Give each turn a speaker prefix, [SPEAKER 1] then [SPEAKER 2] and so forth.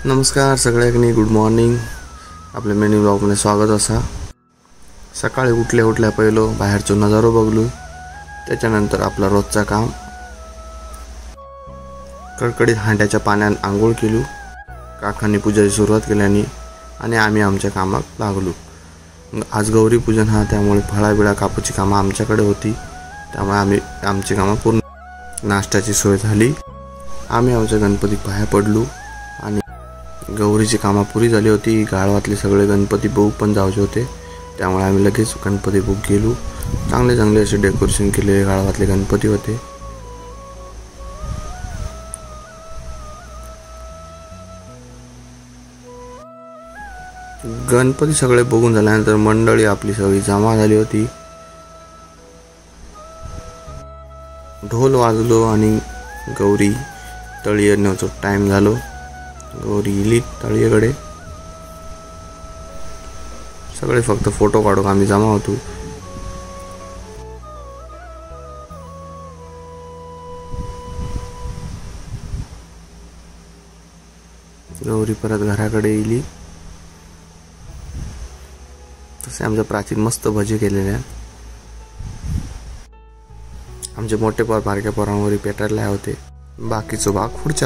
[SPEAKER 1] नमस्कार सगळ्यांनी, good morning. आपल्या मिनी ब्लॉगमध्ये स्वागत असा. सकाळी उठल्या पहिलो बाहेरचो नजारो बघलो. त्याच्यानंतर आपला रोजचा काम, कडकडीत हांड्याच्या पाण्यात आंघोळ केली. काकांनी पूजेची सुरुवात केल्याने आणि आम्ही आमच्या कामात लागलो. आज गौरी पूजन हा, त्यामुळे फळाबिळा कापूची कामं आमच्याकडे होती. त्यामुळे आम्ही आमची कामं पूर्ण. नाश्त्याची सोय झाली. आम्ही आमच्या गणपती पाया पडलो आणि गौरीची कामं पुरी झाली होती. गाळवातले सगळे गणपती बघू पण जायचे होते, त्यामुळे आम्ही लगेच गणपती बघू गेलो. चांगले असे डेकोरेशन केलेले गाळवातले गणपती होते. गणपती सगळे बघून झाल्यानंतर मंडळी आपली सगळी जमा झाली होती. ढोल वाजलो आणि गौरी तळी येण्याचा टाइम झालो. गौरी इली तळीकडे. सगळे फक्त फोटो काढून आम्ही जमा होतो. गौरी परत घराकडे इली. तसे आमच्या प्राचीन मस्त भजी केलेले आहेत. आमचे मोठे पोर बारक्या पोरांवर पेटायला होते. बाकीचा भाग पुढच्या